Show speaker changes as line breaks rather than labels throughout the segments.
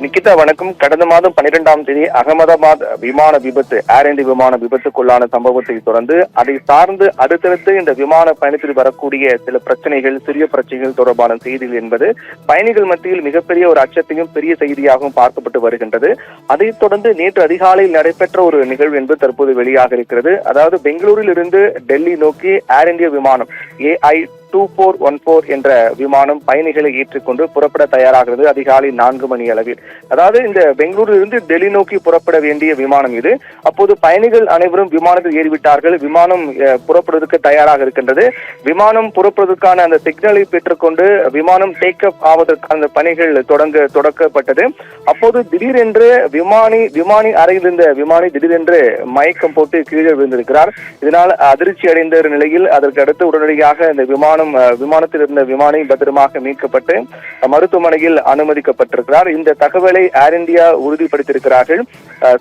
நிக்கிதா வணக்கம். கடந்த மாதம் 12ஆம் தேதி அகமதாபாத் விமான விபத்து, ஏர் இந்தியா விமான விபத்துக்குள்ளான சம்பவத்தை தொடர்ந்து அதை சார்ந்து அடுத்தடுத்து இந்த விமான பயணத்தில் வரக்கூடிய சில பிரச்சனைகள், சிறிய பிரச்சனைகள் தொடர்பான செய்திகள் என்பது பயணிகள் மத்தியில் மிகப்பெரிய ஒரு அச்சத்தையும் பெரிய செய்தியாகவும் பார்க்கப்பட்டு வருகின்றது. அதைத் தொடர்ந்து நேற்று அதிகாலையில் நடைபெற்ற ஒரு நிகழ்வு என்பது தற்போது வெளியாக இருக்கிறது. அதாவது பெங்களூரில் இருந்து டெல்லி நோக்கி ஏர் இந்தியா விமானம் AI2414 என்ற விமானம் பயணிகளை ஏற்றுக்கொண்டு புறப்பட தயாராகிறது அதிகாலை 4 மணி அளவில். அதாவது இந்த பெங்களூரில் இருந்து டெல்லி நோக்கி புறப்பட வேண்டிய விமானம் இது. அப்போது பயணிகள் அனைவரும் விமானத்தில் ஏறிவிட்டார்கள். விமானம் புறப்படுவதற்கு தயாராக இருக்கின்றது. விமானம் புறப்படுவதற்கான அந்த சிக்னலை பெற்றுக்கொண்டு விமானம் டேக் அப் ஆவதற்கான பணிகள் தொடக்கப்பட்டது. அப்போது திடீரென்று விமானி அறையில் இருந்த விமானி திடீரென்று மயக்கம் போட்டு கீழே விழுந்திருக்கிறார். இதனால் அதிர்ச்சி அடைந்த நிலையில் அதற்கு அடுத்து உடனடியாக இந்த விமானத்தில் இருந்த விமானி பத்திரமாக மீட்கப்பட்டு மருத்துவமனையில் அனுமதிக்கப்பட்டிருக்கிறார். இந்த தகவலை ஏர் இந்தியா உறுதிப்படுத்தியிருக்கிறார்கள்.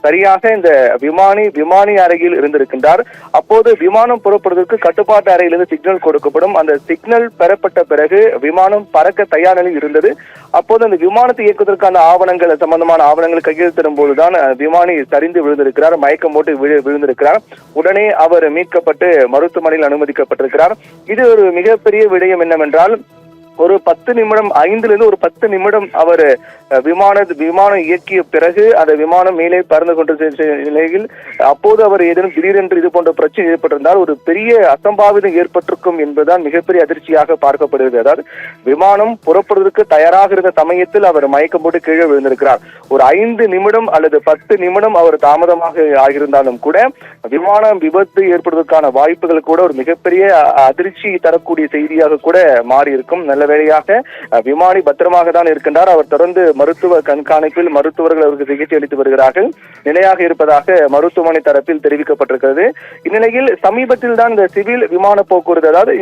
சரியாக இந்த விமானி அறையில் இருந்திருக்கின்றார். அப்போது விமானம் புறப்படுவதற்கு கட்டுப்பாட்டு அறையிலிருந்து சிக்னல் கொடுக்கப்படும். அந்த சிக்னல் பெறப்பட்ட பிறகு விமானம் பறக்க தயார் நிலையில் இருந்தது. அப்போது அந்த விமானத்தை இயக்குவதற்கான சம்பந்தமான ஆவணங்கள் கையெழுத்திடும் போதுதான் விமானி சரிந்து விழுந்திருக்கிறார், மயக்கம் போட்டு விழுந்திருக்கிறார். உடனே அவர் மீட்கப்பட்டு மருத்துவமனையில் அனுமதிக்கப்பட்டிருக்கிறார். இது ஒரு மிகப்பெரிய விடயம் என்னவென்றால், ஒரு 10 நிமிடம் 5லிருந்து ஒரு 10 நிமிடம் அவர் விமானம் இயக்கிய பிறகு அந்த விமானம் மேலே பறந்து கொண்டிருந்த நிலையில் அப்போது அவர் ஏதேனும் திடீரென்று இது போன்ற பிரச்சனை ஏற்பட்டிருந்தால் ஒரு பெரிய அசம்பாவிதம் ஏற்பட்டிருக்கும் என்பதுதான் மிகப்பெரிய அதிர்ச்சியாக பார்க்கப்படுகிறது. அதாவது விமானம் புறப்படுவதற்கு தயாராக இருந்த சமயத்தில் அவர் மயக்கம் போட்டு கீழே விழுந்திருக்கிறார். ஒரு 5 நிமிடம் அல்லது 10 நிமிடம் அவர் தாமதமாக ஆகியிருந்தாலும் கூட விமானம் விபத்து ஏற்படுவதற்கான வாய்ப்புகள் கூட ஒரு மிகப்பெரிய அதிர்ச்சி தரக்கூடிய செய்தியாக கூட மாறி இருக்கும். நல்ல வேளையாக விமானி பத்திரமாக தான் இருக்கின்றார். அவர் தொடர்ந்து மருத்துவ கண்காணிப்பில் மருத்துவர்கள் அவருக்கு சிகிச்சை அளித்து வருகிறார்கள். நிலையாக இருப்பதாக மருத்துவமனை தரப்பில் தெரிவிக்கப்பட்டிருக்கிறது. இந்நிலையில் சமீபத்தில் தான் இந்த சிவில் விமான போக்குவரத்து, அதாவது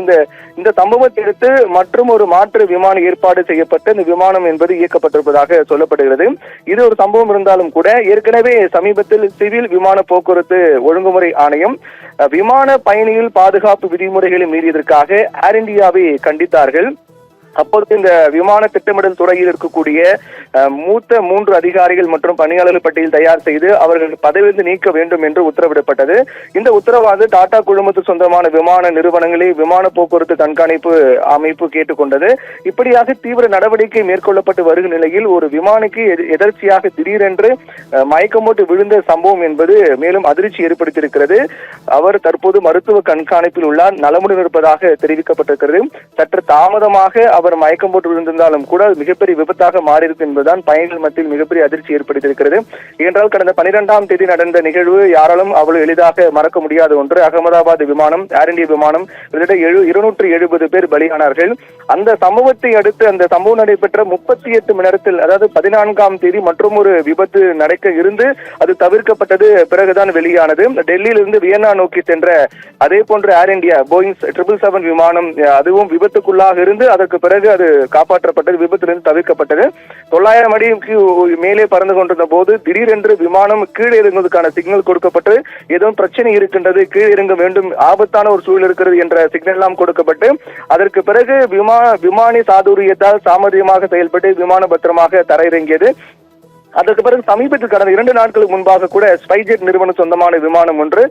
இந்த சம்பவத்தை அடுத்து மற்றும் ஒரு மாற்று விமான ஏற்பாடு செய்யப்பட்டு இந்த விமானம் என்பது இயக்கப்பட்டிருப்பதாக சொல்லப்படுகிறது. இது ஒரு சம்பவம் இருந்தாலும் கூட ஏற்கனவே சமீபத்தில் சிவில் விமான போக்குவரத்து ஒழுங்குமுறை ஆணையம் விமான பயணிகள் பாதுகாப்பு விதிமுறைகளை மீறியதற்காக ஏர் இந்தியாவை கண்டித்தார்கள். அப்போது இந்த விமான திட்டமிடல் துறையில் இருக்கக்கூடிய மூத்த 3 அதிகாரிகள் மற்றும் பணியாளர்கள் பட்டியல் தயார் செய்து அவர்கள் பதவியிலிருந்து நீக்க வேண்டும் என்று உத்தரவிடப்பட்டது. இந்த உத்தரவானது டாடா குழுமத்துக்கு சொந்தமான விமான நிறுவனங்களை விமான போக்குவரத்து கண்காணிப்பு அமைப்பு கேட்டுக்கொண்டது. இப்படியாக தீவிர நடவடிக்கை மேற்கொள்ளப்பட்டு வரும் நிலையில் ஒரு விமானிக்கு எதர்ச்சியாக திடீரென்று மயக்கம் போட்டு விழுந்த சம்பவம் என்பது மேலும் அதிர்ச்சி ஏற்படுத்தியிருக்கிறது. அவர் தற்போது மருத்துவ கண்காணிப்பில் உள்ளார், நலமுடன் இருப்பதாக தெரிவிக்கப்பட்டிருக்கிறது. சற்று தாமதமாக அவர் மயக்கம் போட்டு விழுந்திருந்தாலும் கூட மிகப்பெரிய விபத்தாக மாறியிருக்கும் என்பதுதான் பயணிகள் மத்தியில் மிகப்பெரிய அதிர்ச்சி ஏற்படுத்தியிருக்கிறது. ஏனென்றால் கடந்த 12ஆம் தேதி நடந்த நிகழ்வு யாராலும் அவ்வளவு எளிதாக மறக்க முடியாத ஒன்று. அகமதாபாத் விமானம், ஏர் இந்தியா விமானம் 270 பேர் பலியானார்கள். அந்த சம்பவத்தை அடுத்து அந்த சம்பவம் நடைபெற்ற 38 மணி நேரத்தில், அதாவது 14ஆம் தேதி மற்றும் ஒரு விபத்து நடக்க இருந்து அது தவிர்க்கப்பட்டது பிறகுதான் வெளியானது. டெல்லியில் இருந்து வியன்னா நோக்கி சென்ற அதே போன்ற ஏர் இந்தியா போயிங் 777 விமானம் அதுவும் விபத்துக்குள்ளாக இருந்து அதற்கு பிறகு அது காப்பாற்றப்பட்டது, விபத்திலிருந்து தவிர்க்கப்பட்டது. 900 அடிக்கு மேலே பறந்து கொண்டிருந்த போது திடீரென்று விமானம் கீழே இறங்குவதற்கான சிக்னல் கொடுக்கப்பட்டு ஏதோ பிரச்சனை இருக்கின்றது, கீழே இறங்க வேண்டும், ஆபத்தான ஒரு சூழல் இருக்கிறது என்ற சிக்னல் எல்லாம் கொடுக்கப்பட்டு அதற்கு பிறகு விமானி சாதுரியத்தால் சாமர்த்தியமாக செயல்பட்டு விமானம் பத்திரமாக தரையிறங்கியது. அதற்கு பிறகு சமீபத்தில் கடந்த 2 நாட்களுக்கு முன்பாக கூட ஸ்பைஜெட் நிறுவனம் சொந்தமான விமானம் ஒன்று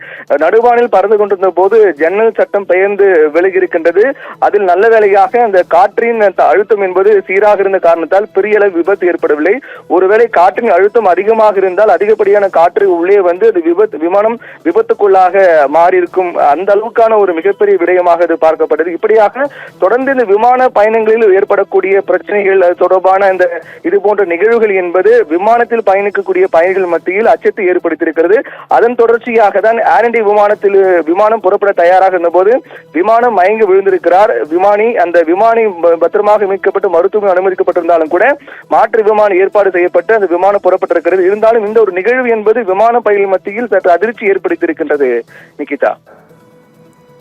நடுவானில் பறந்து கொண்டிருந்த போது ஜன்னல் சட்டம் பெயர்ந்து விலகியிருக்கின்றது. அதில் நல்ல வேளையாக அந்த காற்றின் அழுத்தம் என்பது சீராக இருந்த காரணத்தால் பெரிய அளவு விபத்து ஏற்படவில்லை. ஒருவேளை காற்றின் அழுத்தம் அதிகமாக இருந்தால் அதிகப்படியான காற்று உள்ளே வந்து அது விமானம் விபத்துக்குள்ளாக மாறியிருக்கும். அந்த அளவுக்கான ஒரு மிகப்பெரிய விடயமாக இது பார்க்கப்பட்டது. இப்படியாக தொடர்ந்து இந்த விமான பயணங்களில் ஏற்படக்கூடிய பிரச்சனைகள் தொடர்பான இந்த இது போன்ற நிகழ்வுகள் என்பது விமானத்தில் பயணிக்கக்கூடிய பயணிகள் மத்தியில் அச்சத்தை ஏற்படுத்தியிருக்கிறது. அதன் தொடர்ச்சியாக தான் ஏர் இந்தியா விமானம் புறப்பட தயாராக இருந்தபோது விமானம் மயங்கி விழுந்திருக்கிறார். அந்த விமானி பத்திரமாக மீட்கப்பட்டு மருத்துவமனை அனுமதிக்கப்பட்டிருந்தாலும் கூட மாற்று விமானம் ஏற்பாடு செய்யப்பட்டு அந்த விமானம் புறப்பட்டிருக்கிறது. இருந்தாலும் இந்த ஒரு நிகழ்வு என்பது விமான பயணிகள் மத்தியில் சற்று அதிர்ச்சி ஏற்படுத்தியிருக்கின்றது. நிகிதா.